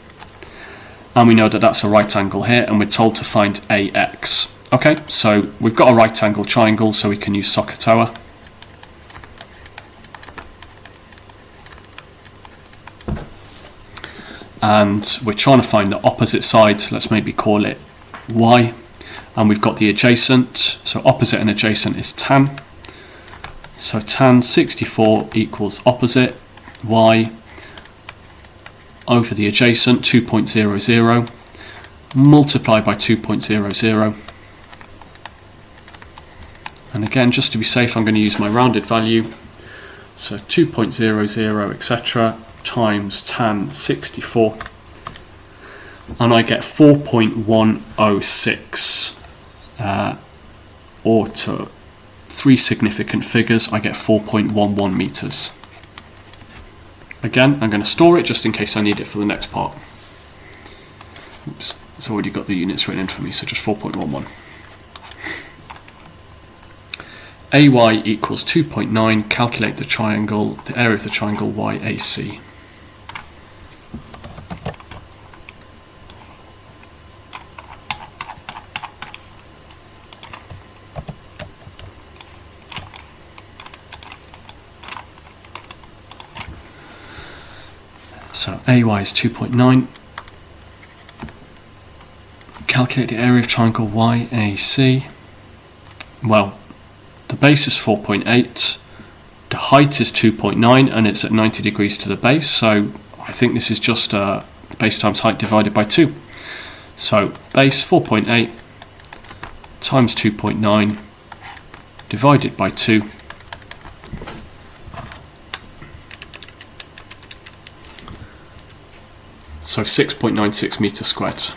S1: And we know that that's a right angle here, and we're told to find AX. Okay, so we've got a right angle triangle, so we can use SOHCAHTOA. And we're trying to find the opposite side, let's maybe call it Y. And we've got the adjacent, so opposite and adjacent is tan. So tan 64 equals opposite Y over the adjacent 2.00 multiplied by 2.00, and again, just to be safe, I'm going to use my rounded value, so 2.00 etc. times tan 64, and I get 4.106, or to three significant figures, I get 4.11 meters. Again, I'm going to store it just in case I need it for the next part. Oops, it's already got the units written in for me, so just 4.11. AY equals 2.9, calculate the area of the triangle YAC. So AY is 2.9. Calculate the area of triangle YAC. Well, the base is 4.8, the height is 2.9, and it's at 90 degrees to the base, so I think this is just base times height divided by 2. So base 4.8 times 2.9 divided by 2. So 6.96 meters squared.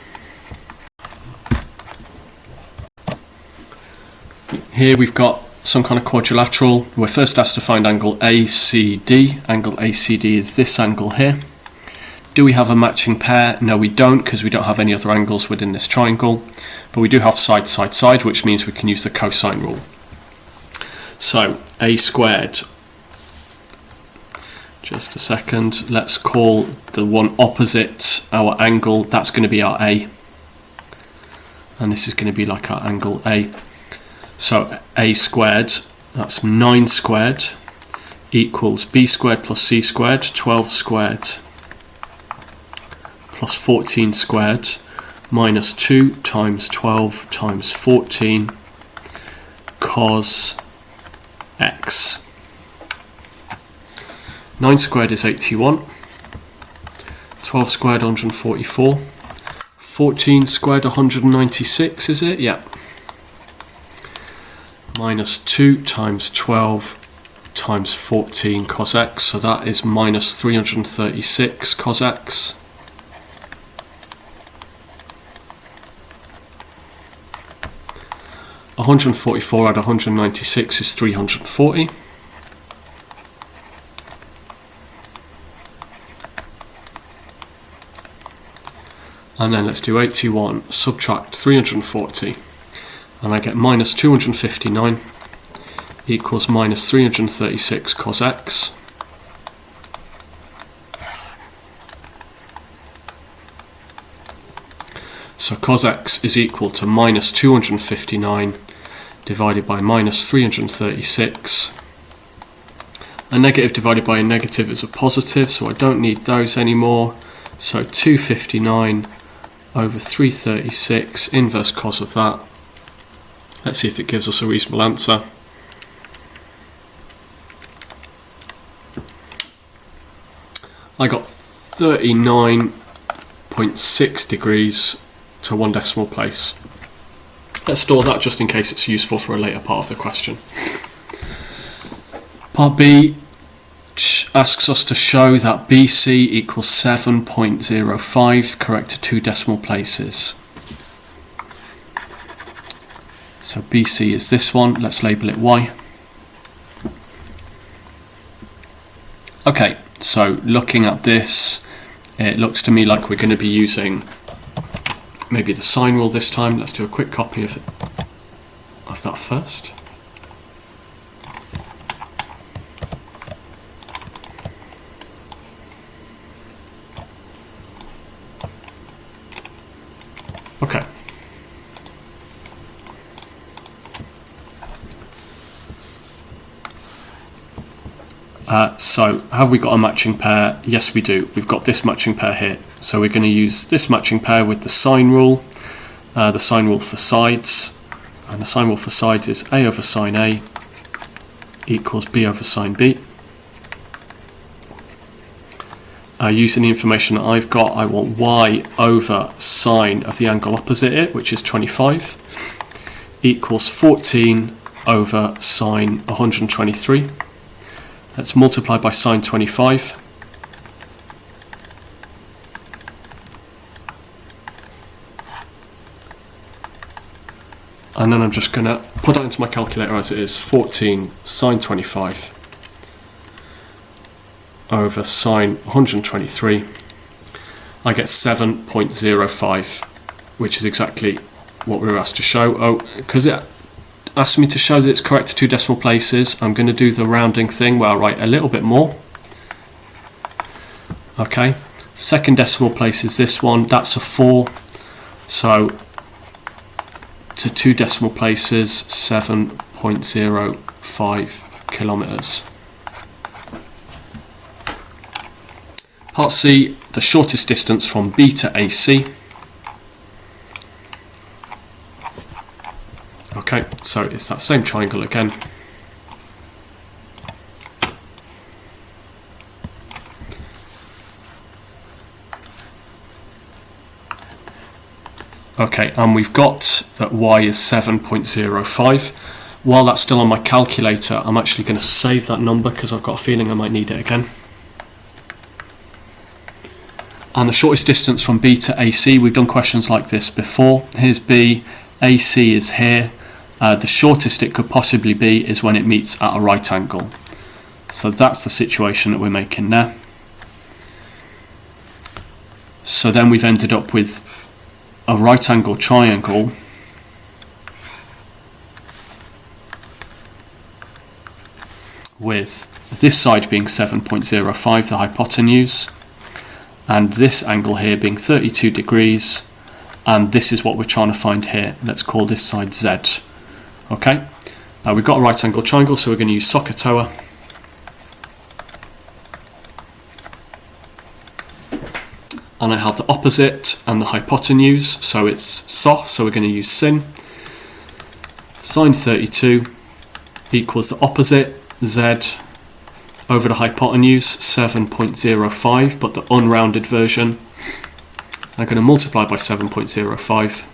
S1: Here we've got some kind of quadrilateral. We're first asked to find angle ACD. Angle ACD is this angle here. Do we have a matching pair? No, we don't, because we don't have any other angles within this triangle. But we do have side, side, side, which means we can use the cosine rule. So A squared. Just a second. Let's call the one opposite our angle. That's going to be our A. And this is going to be like our angle A. So A squared, that's 9 squared, equals B squared plus C squared, 12 squared, plus 14 squared, minus 2 times 12 times 14, cos x. 9 squared is 81, 12 squared 144, 14 squared 196, is it? Yeah. Minus 2 times 12 times 14 cos x, so that is minus 336 cos x. One 144 add 196 is 340. And then let's do 81, subtract 340. And I get minus 259 equals minus 336 cos x. So cos x is equal to minus 259 divided by minus 336. A negative divided by a negative is a positive, so I don't need those anymore. So 259 over 336, inverse cos of that. Let's see if it gives us a reasonable answer. I got 39.6 degrees to 1 decimal place. Let's store that just in case it's useful for a later part of the question. Part B asks us to show that BC equals 7.05, correct to 2 decimal places. So BC is this one, let's label it Y. Okay, so looking at this, it looks to me like we're going to be using maybe the sine rule this time. Let's do a quick copy of that first. Okay. So have we got a matching pair? Yes, we do. We've got this matching pair here. So we're going to use this matching pair with the sine rule for sides. And the sine rule for sides is A over sine A equals B over sine B. Using the information that I've got, I want Y over sine of the angle opposite it, which is 25, equals 14 over sine 123. Let's multiply by sine 25. and then I'm just going to put that into my calculator as it is. 14 sine 25 over sine 123. I get 7.05, which is exactly what we were asked to show. Oh, because it asked me to show that it's correct to 2 decimal places, I'm going to do the rounding thing where I write a little bit more. Okay, second decimal place is this one, that's a 4, so to 2 decimal places, 7.05 kilometres. Part C, the shortest distance from B to AC. Okay, so it's that same triangle again. Okay, and we've got that y is 7.05. While that's still on my calculator, I'm actually going to save that number because I've got a feeling I might need it again. And the shortest distance from B to AC, we've done questions like this before. Here's B, AC is here. The shortest it could possibly be is when it meets at a right angle. So that's the situation that we're making now. So then we've ended up with a right angle triangle with this side being 7.05, the hypotenuse, and this angle here being 32 degrees, and this is what we're trying to find here. Let's call this side Z. Okay, we've got a right angle triangle, so we're going to use SOHCAHTOA. And I have the opposite and the hypotenuse, so it's SOH, so we're going to use Sine. Sine 32 equals the opposite, Z, over the hypotenuse, 7.05, but the unrounded version. I'm going to multiply by 7.05.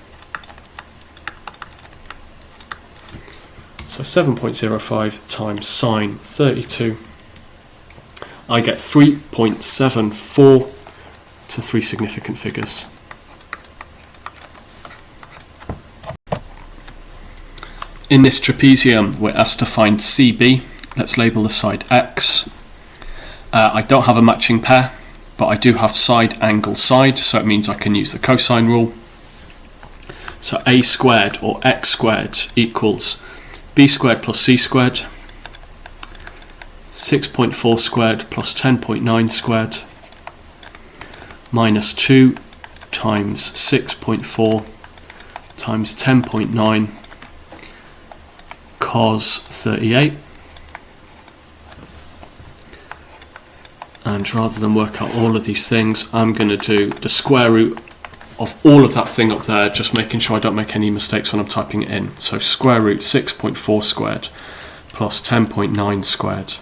S1: So 7.05 times sine 32. I get 3.74 to 3 significant figures. In this trapezium, we're asked to find CB. Let's label the side X. I don't have a matching pair, but I do have side angle side, so it means I can use the cosine rule. So A squared or X squared equals B squared plus C squared, 6.4 squared plus 10.9 squared, minus 2 times 6.4 times 10.9 cos 38. And rather than work out all of these things, I'm going to do the square root of all of that thing up there, just making sure I don't make any mistakes when I'm typing it in. So square root 6.4 squared plus 10.9 squared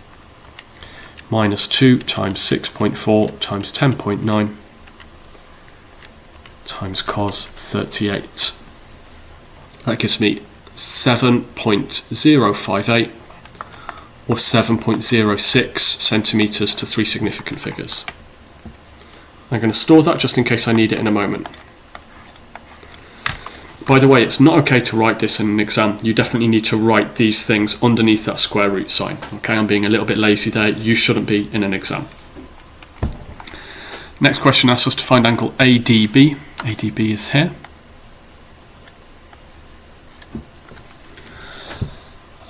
S1: minus 2 times 6.4 times 10.9 times cos 38. That gives me 7.058 or 7.06 centimetres to 3 significant figures. I'm going to store that just in case I need it in a moment. By the way, it's not okay to write this in an exam. You definitely need to write these things underneath that square root sign. Okay, I'm being a little bit lazy there. You shouldn't be in an exam. Next question asks us to find angle ADB. ADB is here.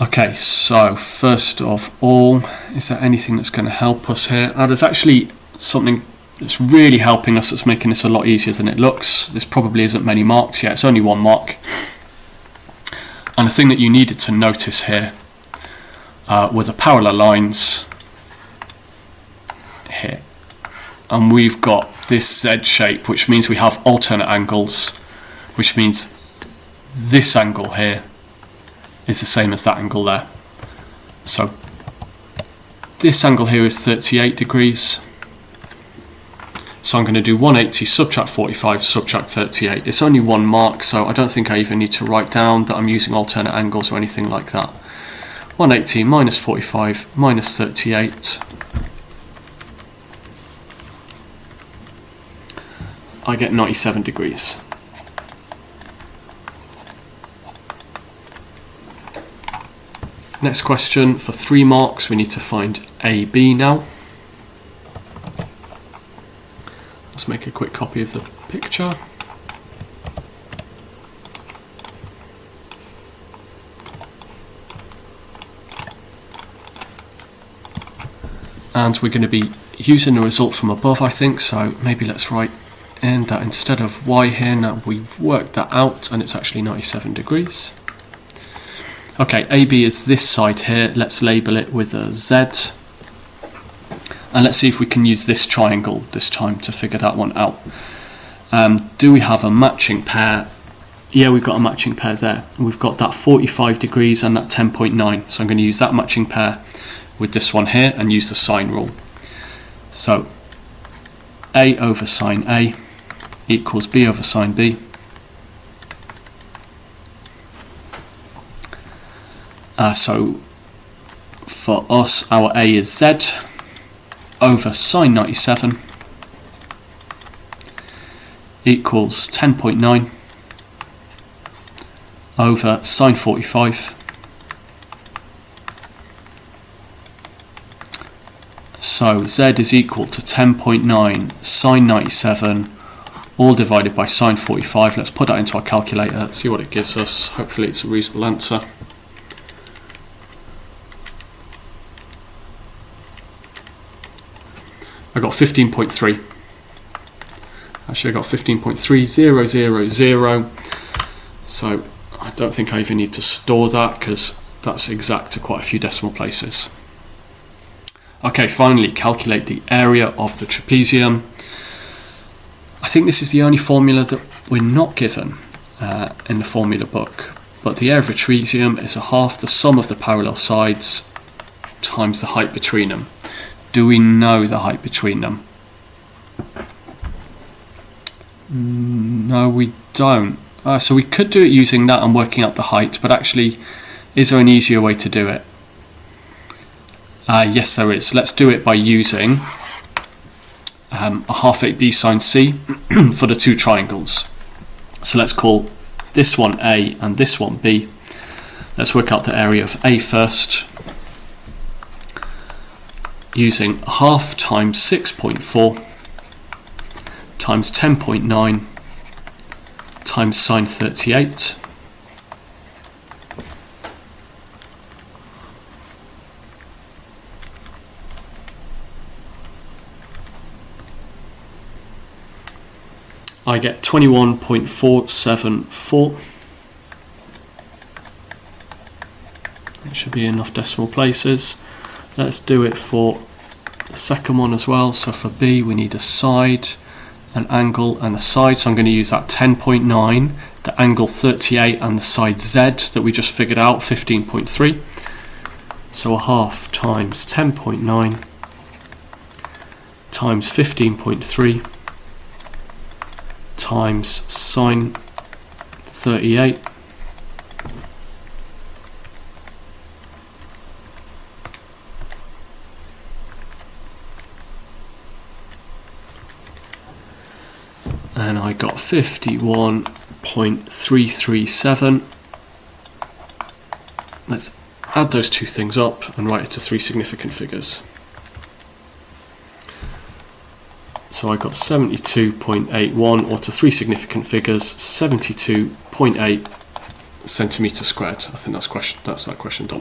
S1: Okay, so first of all, is there anything that's going to help us here? There's actually something that's really helping us, that's making this a lot easier than it looks. This probably isn't many marks yet, it's only 1 mark. And the thing that you needed to notice here were the parallel lines here. And we've got this Z shape, which means we have alternate angles, which means this angle here is the same as that angle there. So this angle here is 38 degrees. So I'm going to do 180 subtract 45 subtract 38. It's only 1 mark, so I don't think I even need to write down that I'm using alternate angles or anything like that. 180 minus 45 minus 38. I get 97 degrees. Next question, for 3 marks, we need to find AB now. Let's make a quick copy of the picture. And we're going to be using the result from above, I think, so maybe let's write in that instead of y here, now we've worked that out and it's actually 97 degrees. Okay, AB is this side here, let's label it with a Z. And let's see if we can use this triangle this time to figure that one out. Do we have a matching pair? Yeah, we've got a matching pair there. We've got that 45 degrees and that 10.9. So I'm going to use that matching pair with this one here and use the sine rule. So A over sine A equals B over sine B. So for us, our A is Z over sine 97 equals 10.9 over sine 45. So Z is equal to 10.9 sine 97 all divided by sine 45. Let's put that into our calculator, see what it gives us. Hopefully it's a reasonable answer. I got 15.3. Actually I got 15.3000. So I don't think I even need to store that because that's exact to quite a few decimal places. Okay, finally calculate the area of the trapezium. I think this is the only formula that we're not given in the formula book, but the area of a trapezium is a half the sum of the parallel sides times the height between them. Do we know the height between them? No, we don't. So we could do it using that and working out the height, but actually, is there an easier way to do it? Yes, there is. Let's do it by using a half 8b sine c for the 2 triangles. So let's call this one A and this one B. Let's work out the area of A first, using half times 6.4 times 10.9 times sine 38. I get 21.474. It should be enough decimal places. Let's do it for the second one as well. So for B we need a side, an angle and a side. So I'm going to use that 10.9, the angle 38 and the side Z that we just figured out, 15.3. So a half times 10.9 times 15.3 times sine 38 and I got 51.337. Let's add those 2 things up and write it to 3 significant figures. So I got 72.81, or to 3 significant figures, 72.8 centimetres squared. I think that's that question done.